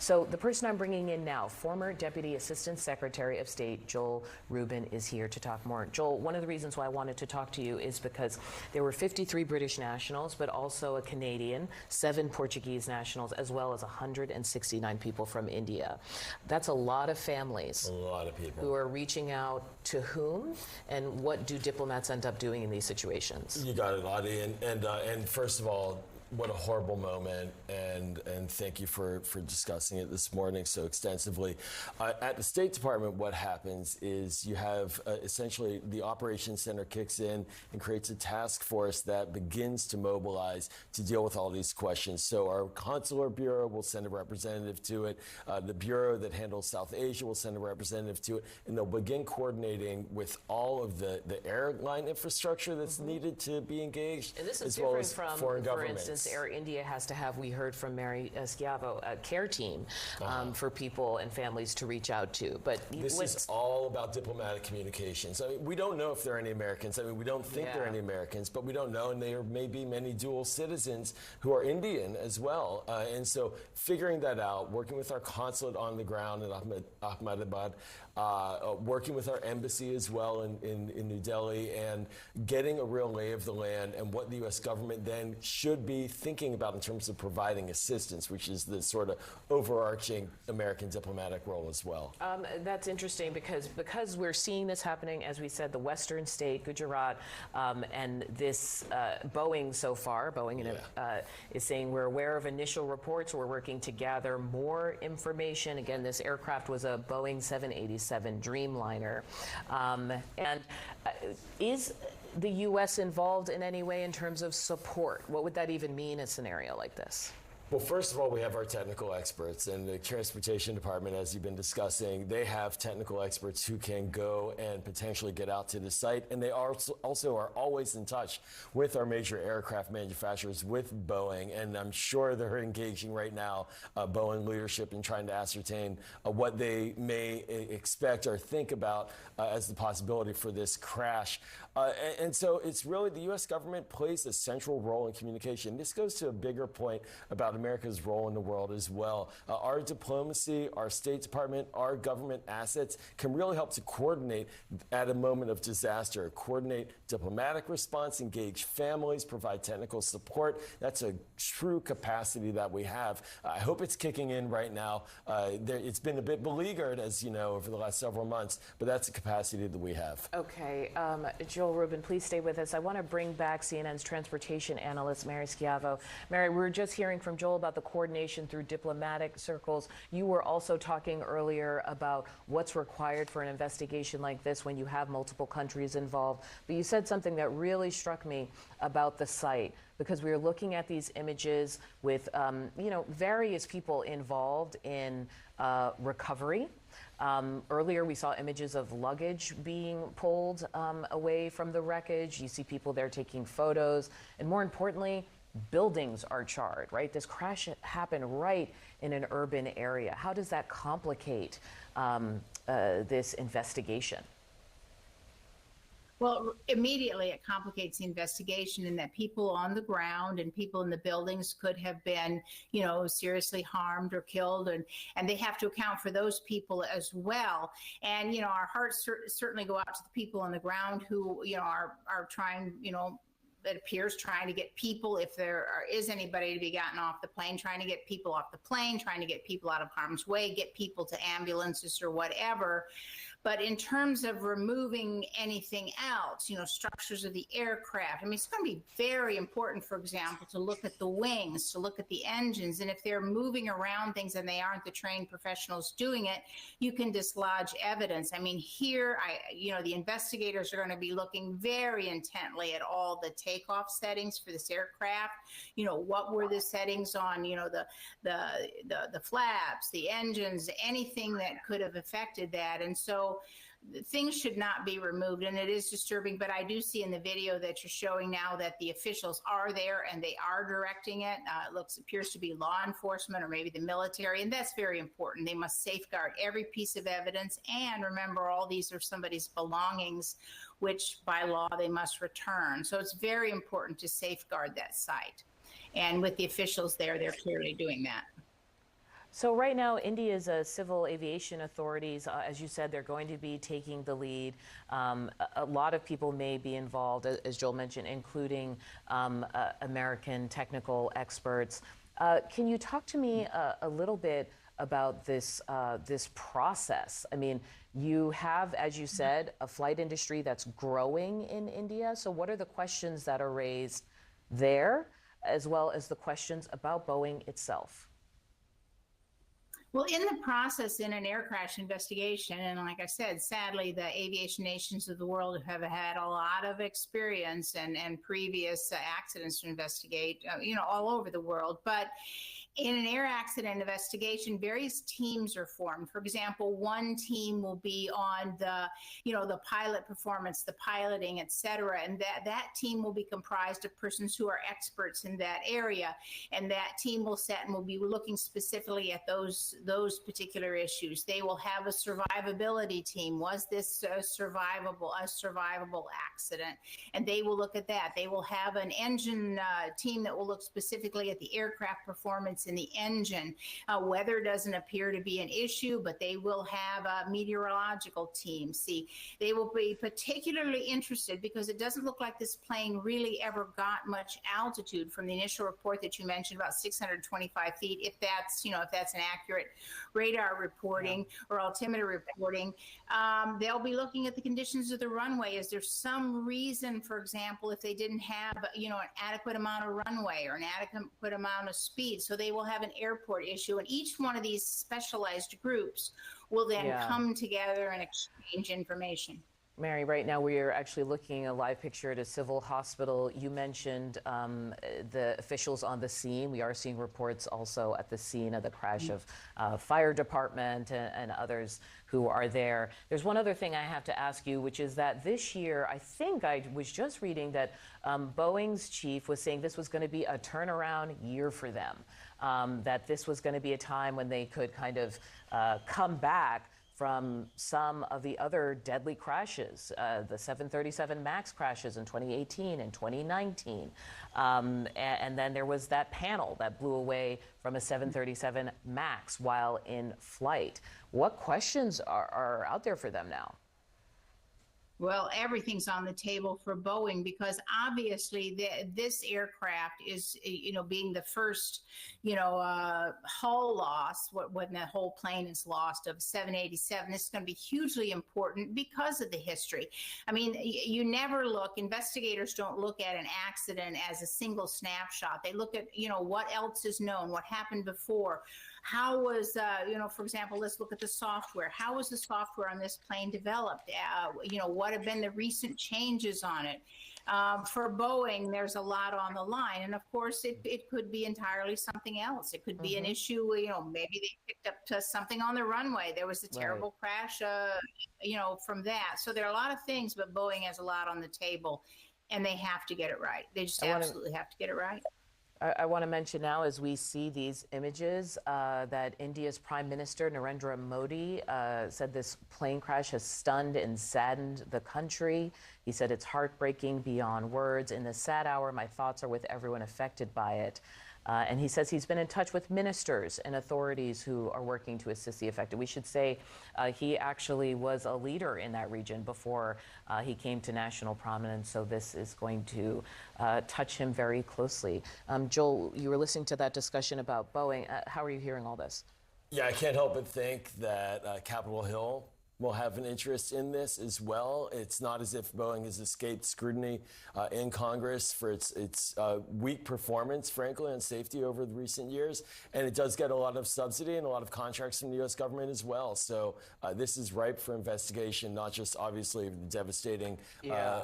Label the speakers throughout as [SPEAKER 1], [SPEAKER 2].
[SPEAKER 1] So the person I'm bringing in now, former Deputy Assistant Secretary of State Joel Rubin, is here to talk more. Joel, one of the reasons why I wanted to talk to you is because there were 53 British nationals, but also a Canadian, 7 Portuguese nationals, as well as 169 people from India. That's a lot of families.
[SPEAKER 2] A lot of people.
[SPEAKER 1] Who are reaching out to whom, and what do diplomats end up doing in these situations?
[SPEAKER 2] You got it, Lottie. And first of all, what a horrible moment, and thank you for discussing it this morning so extensively. At the State Department, what happens is you have essentially the Operations Center kicks in and creates a task force that begins to mobilize to deal with all these questions. So our Consular Bureau will send a representative to it. The Bureau that handles South Asia will send a representative to it, and they'll begin coordinating with all of the airline infrastructure that's needed to be engaged,
[SPEAKER 1] and this is
[SPEAKER 2] as well
[SPEAKER 1] different
[SPEAKER 2] as
[SPEAKER 1] from,
[SPEAKER 2] foreign
[SPEAKER 1] for
[SPEAKER 2] governments.
[SPEAKER 1] instance, Air India has to have, we heard from Mary Schiavo, a care team for people and families to reach out to. But
[SPEAKER 2] this is all about diplomatic communications. I mean, we don't know if there are any Americans. I mean, we don't think there are any Americans, but we don't know. And there may be many dual citizens who are Indian as well. And so figuring that out, working with our consulate on the ground in Ahmedabad, working with our embassy as well in New Delhi, and getting a real lay of the land and what the U.S. government then should be thinking about in terms of providing assistance, which is the sort of overarching American diplomatic role as well.
[SPEAKER 1] That's interesting because we're seeing this happening, as we said, the western state, Gujarat, and this Boeing so far, is saying we're aware of initial reports. We're working to gather more information. Again, this aircraft was a Boeing 787 Dreamliner. Is the U.S. involved in any way in terms of support? What would that even mean in a scenario like this?
[SPEAKER 2] Well, first of all, we have our technical experts, and the Transportation Department, as you've been discussing, they have technical experts who can go and potentially get out to the site, and they also are always in touch with our major aircraft manufacturers, with Boeing, and I'm sure they're engaging right now, Boeing leadership, in trying to ascertain what they may expect or think about as the possibility for this crash. And so it's really the U.S. government plays a central role in communication. This goes to a bigger point about America's role in the world as well. Our diplomacy, our State Department, our government assets can really help to coordinate at a moment of disaster, coordinate diplomatic response, engage families, provide technical support. That's a true capacity that we have. I hope it's kicking in right now. It's been a bit beleaguered, as you know, over the last several months, but that's a capacity that we have.
[SPEAKER 1] Okay. Joel Rubin, please stay with us. I want to bring back CNN's transportation analyst, Mary Schiavo. Mary, we were just hearing from Joel about the coordination through diplomatic circles. You were also talking earlier about what's required for an investigation like this when you have multiple countries involved. But you said something that really struck me about the site, because we were looking at these images with, various people involved in recovery. Earlier, we saw images of luggage being pulled away from the wreckage. You see people there taking photos. And more importantly, buildings are charred, right? This crash happened right in an urban area. How does that complicate this investigation?
[SPEAKER 3] Well, immediately it complicates the investigation in that people on the ground and people in the buildings could have been, seriously harmed or killed, and they have to account for those people as well. And, our hearts certainly go out to the people on the ground who, are trying, it appears trying to get people, if there is anybody to be gotten off the plane, trying to get people off the plane, trying to get people out of harm's way, get people to ambulances or whatever. But in terms of removing anything else, structures of the aircraft, it's going to be very important, for example, to look at the wings, to look at the engines. And if they're moving around things and they aren't the trained professionals doing it, you can dislodge evidence. Here, the investigators are going to be looking very intently at all the takeoff settings for this aircraft. What were the settings on, the flaps, the engines, anything that could have affected that. And so things should not be removed, and it is disturbing, but I do see in the video that you're showing now that the officials are there and they are directing it. Appears to be law enforcement or maybe the military, and that's very important. They must safeguard every piece of evidence, and remember, all these are somebody's belongings, which by law they must return. So it's very important to safeguard that site. And with the officials there, they're clearly doing that.
[SPEAKER 1] So right now, India's civil aviation authorities, as you said, they're going to be taking the lead. A lot of people may be involved, as Joel mentioned, including American technical experts. Can you talk to me a little bit about this process? I mean, you have, as you said, a flight industry that's growing in India. So what are the questions that are raised there, as well as the questions about Boeing itself?
[SPEAKER 3] Well, in the process, in an air crash investigation, and like I said, sadly, the aviation nations of the world have had a lot of experience and previous accidents to investigate, all over the world. But in an air accident investigation, various teams are formed. For example, one team will be on the pilot performance, the piloting, et cetera. And that team will be comprised of persons who are experts in that area. And that team will be looking specifically at those particular issues. They will have a survivability team. Was this a survivable accident? And they will look at that. They will have an engine team that will look specifically at the aircraft performance in the engine. Weather doesn't appear to be an issue, but they will have a meteorological team. See, they will be particularly interested because it doesn't look like this plane really ever got much altitude from the initial report that you mentioned, about 625 feet. If that's an accurate radar reporting or altimeter reporting, they'll be looking at the conditions of the runway. Is there some reason, for example, if they didn't have, an adequate amount of runway or an adequate amount of speed? So they will have an airport issue, and each one of these specialized groups will then come together and exchange information.
[SPEAKER 1] Mary, right now we are actually looking at a live picture at a civil hospital. You mentioned the officials on the scene. We are seeing reports also at the scene of the crash of fire department and others who are there. There's one other thing I have to ask you, which is that this year, I think I was just reading that Boeing's chief was saying this was going to be a turnaround year for them, that this was going to be a time when they could kind of come back from some of the other deadly crashes, the 737 MAX crashes in 2018 and 2019. And then there was that panel that blew away from a 737 MAX while in flight. What questions are out there for them now?
[SPEAKER 3] Well, everything's on the table for Boeing because obviously this aircraft is, being the first, hull loss when the whole plane is lost of 787. This is going to be hugely important because of the history. I mean, investigators don't look at an accident as a single snapshot. They look at, what else is known, what happened before. How was, for example, let's look at the software. How was the software on this plane developed? What have been the recent changes on it? For Boeing, there's a lot on the line. And of course, it could be entirely something else. It could be an issue, maybe they picked up something on the runway. There was a terrible crash, from that. So there are a lot of things, but Boeing has a lot on the table and they have to get it right. They just absolutely have to get it right.
[SPEAKER 1] I want to mention now, as we see these images, that India's Prime Minister Narendra Modi said this plane crash has stunned and saddened the country. He said it's heartbreaking beyond words. In this sad hour, my thoughts are with everyone affected by it. And he says he's been in touch with ministers and authorities who are working to assist the affected. We should say he actually was a leader in that region before he came to national prominence, so this is going to touch him very closely. Joel, you were listening to that discussion about Boeing. How are you hearing all this?
[SPEAKER 2] Yeah, I can't help but think that Capitol Hill will have an interest in this as well. It's not as if Boeing has escaped scrutiny in Congress for its weak performance, frankly, on safety over the recent years. And it does get a lot of subsidy and a lot of contracts from the U.S. government as well. So this is ripe for investigation, not just obviously the devastating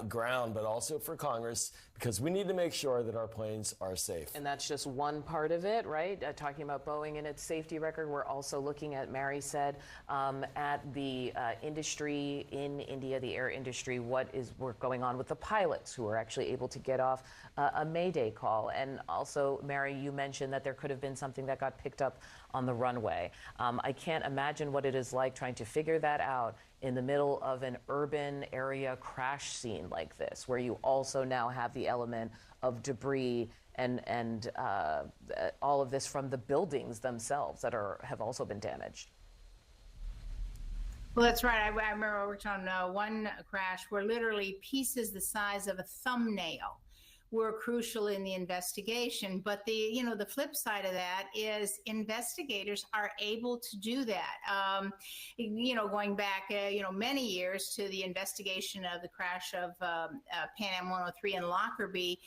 [SPEAKER 2] ground, but also for Congress, because we need to make sure that our planes are safe.
[SPEAKER 1] And that's just one part of it, right? Talking about Boeing and its safety record, we're also looking at, Mary said, at the industry in India, the air industry, what is going on with the pilots who are actually able to get off a Mayday call. And also, Mary, you mentioned that there could have been something that got picked up on the runway. I can't imagine what it is like trying to figure that out in the middle of an urban area crash scene like this, where you also now have the element of debris and all of this from the buildings themselves that have also been damaged.
[SPEAKER 3] Well, that's right. I remember I worked on one crash where literally pieces the size of a thumbnail were crucial in the investigation. But the flip side of that is investigators are able to do that. Going back, many years to the investigation of the crash of Pan Am 103 in Lockerbie,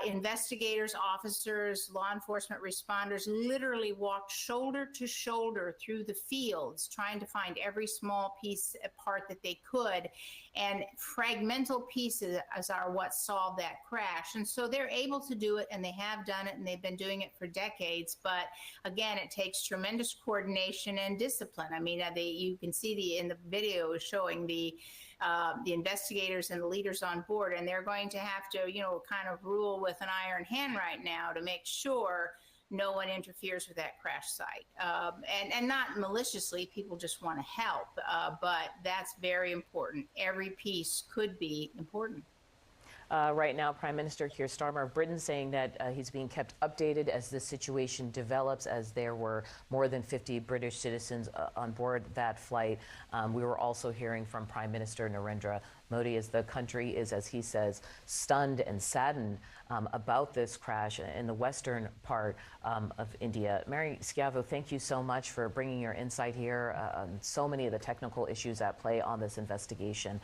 [SPEAKER 3] investigators, officers, law enforcement responders literally walked shoulder to shoulder through the fields trying to find every small part that they could. And fragmental pieces are what solved that crash. And so they're able to do it, and they have done it, and they've been doing it for decades. But again, it takes tremendous coordination and discipline. I mean, you can see in the video showing the investigators and the leaders on board, and they're going to have to, kind of rule with an iron hand right now to make sure no one interferes with that crash site. And not maliciously, people just want to help, but that's very important. Every piece could be important.
[SPEAKER 1] Right now, Prime Minister Keir Starmer of Britain saying that he's being kept updated as the situation develops, as there were more than 50 British citizens on board that flight. We were also hearing from Prime Minister Narendra Modi as the country is, as he says, stunned and saddened about this crash in the western part of India. Mary Schiavo, thank you so much for bringing your insight here on so many of the technical issues at play on this investigation.